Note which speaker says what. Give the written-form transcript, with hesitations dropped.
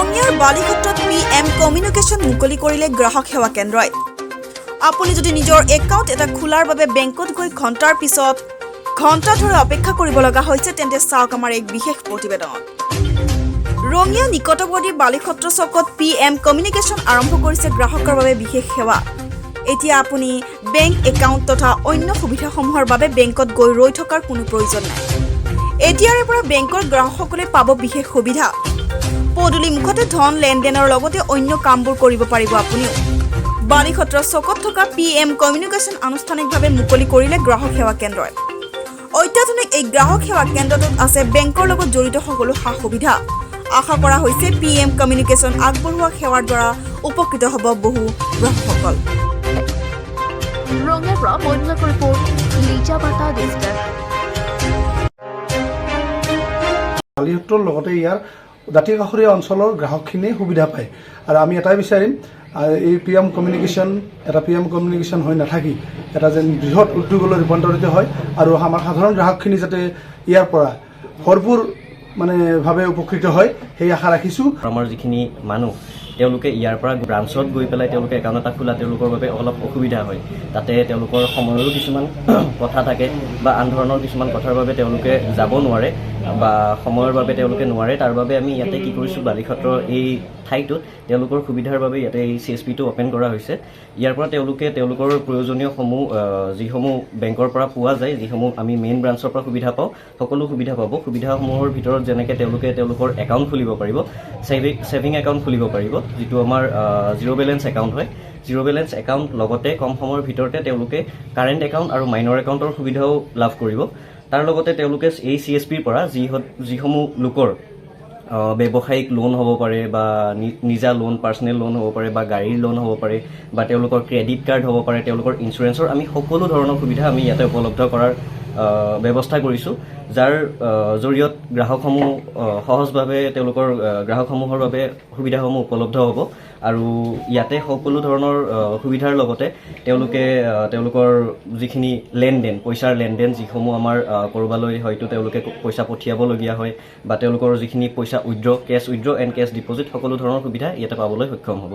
Speaker 1: ৰঙিয়াৰ বালিক্ষেত্ৰত PM communication মুকলি কৰিলে গ্ৰাহক সেৱা কেন্দ্ৰই। আপুনি যদি নিজৰ একাউণ্ট এটা খোলাৰ বাবে বেংকত গৈ ঘণ্টাৰ পিছত ঘণ্টা ধৰি অপেক্ষা কৰিব লগা হৈছে তেন্তে চাওক আমাৰ এক বিশেষ প্ৰতিবেদনত। ৰঙিয়া নিকটৱৰ্তী বালিক্ষেত্ৰ চকত PM কমিউনিকেশ্যন আৰম্ভ কৰিছে গ্ৰাহকৰ বাবে বিশেষ সেৱা। এতিয়া আপুনি বেংক একাউণ্ট তথা অন্য সুবিধাসমূহৰ বাবে বেংকত গৈ ৰৈ থকাৰ কোনো প্ৰয়োজন নাই। এতিয়াৰে পৰা বেংকৰ গ্ৰাহকসকলে পাব বিশেষ সুবিধা। পদূলি মুখতে ধন লেনদেনৰ লগতে অন্য কামবোৰ কৰিব পাৰিব আপুনিও। বালিক্ষেত্ৰ চকত থকা PM কমিউনিকেশ্যন আনুষ্ঠানিকভাৱে মুকলি কৰিলে গ্ৰাহক সেৱা কেন্দ্ৰই। অত্যাধুনিক এই গ্ৰাহক সেৱা কেন্দ্ৰটোত আছে বেংকৰ লগত জড়িত সকলো সা সুবিধা। আশা কৰা হৈছে PM কমিউনিকেশ্যন আগবঢ়োৱা সেৱাৰ দ্বাৰা উপকৃত হ'ব বহু গ্ৰাহকসকল।
Speaker 2: ৰঙিয়াৰ পৰা মৈনলাক ৰিপৰ্ট লিজা বাটা ডিজিটেল।
Speaker 3: বালিক্ষেত্ৰৰ লগতে ইয়াৰ দাঁতি কাষৰীয়া অঞ্চলৰ গ্ৰাহকখিনিয়ে সুবিধা পায় আৰু আমি এটাই বিচাৰিম এই PM কমিউনিকেশ্যন হৈ নাথাকি এটা যেন বৃহৎ উদ্যোগলৈ ৰূপান্তৰিত হয় আৰু আমাৰ সাধাৰণ গ্ৰাহকখিনি যাতে ইয়াৰ পৰা ভৰপূৰ ভাৱে উপকৃত হয় সেই আশা ৰাখিছোঁ।
Speaker 4: আমাৰ যিখিনি মানুহ তেওঁলোকে ইয়াৰ পৰা ব্ৰাঞ্চত গৈ পেলাই তেওঁলোকে একাউণ্ট এটা খোলা তেওঁলোকৰ বাবে অলপ অসুবিধা হয়। তাতে তেওঁলোকৰ সময়ৰো কিছুমান কথা থাকে বা আন ধৰণৰ কিছুমান কথাৰ বাবে তেওঁলোকে যাব নোৱাৰে বা সময়ৰ বাবে তেওঁলোকে নোৱাৰে। তাৰ বাবে আমি ইয়াতে কি কৰিছোঁ, বালিক্ষেত্ৰৰ এই ঠাইটোত তেওঁলোকৰ সুবিধাৰ বাবে ইয়াতে এই CSPটো অপেন কৰা হৈছে। ইয়াৰ পৰা তেওঁলোকে তেওঁলোকৰ প্ৰয়োজনীয়সমূহ যিসমূহ বেংকৰ পৰা পোৱা যায়, যিসমূহ আমি মেইন ব্ৰাঞ্চৰ পৰা সুবিধা পাওঁ, সকলো সুবিধা পাব। সুবিধাসমূহৰ ভিতৰত যেনেকৈ তেওঁলোকে তেওঁলোকৰ একাউণ্ট খুলিব পাৰিব, ছেভিং একাউণ্ট খুলিব পাৰিব, যিটো আমাৰ জিৰ' বেলেঞ্চ একাউণ্ট হয়। জিৰ' বেলেঞ্চ একাউণ্ট লগতে কম সময়ৰ ভিতৰতে তেওঁলোকে কাৰেণ্ট একাউণ্ট আৰু মাইনৰ একাউণ্টৰ সুবিধাও লাভ কৰিব। তাৰ লগতে তেওঁলোকে এই CSPৰ পৰা যিসমূহ লোকৰ ব্যৱসায়িক লোন হ'ব পাৰে বা নিজা লোন, পাৰ্চনেল লোন হ'ব পাৰে বা গাড়ীৰ লোন হ'ব পাৰে বা তেওঁলোকৰ ক্ৰেডিট কাৰ্ড হ'ব পাৰে, তেওঁলোকৰ ইঞ্চুৰেঞ্চৰ আমি সকলো ধৰণৰ সুবিধা আমি ইয়াতে উপলব্ধ কৰাৰ ব্যৱস্থা কৰিছোঁ, যাৰ জৰিয়ত গ্ৰাহকসমূহ সহজভাৱে তেওঁলোকৰ গ্ৰাহকসমূহৰ বাবে সুবিধাসমূহ উপলব্ধ হ'ব। আৰু ইয়াতে সকলো ধৰণৰ সুবিধাৰ লগতে তেওঁলোকে তেওঁলোকৰ যিখিনি লেনদেন, পইচাৰ লেনদেন যিসমূহ আমাৰ ক'ৰবালৈ হয়তো তেওঁলোকে পইচা পঠিয়াবলগীয়া হয় বা তেওঁলোকৰ যিখিনি পইচা cash withdraw and cash deposit সকলো ধৰণৰ সুবিধা ইয়াতে পাবলৈ সক্ষম হ'ব।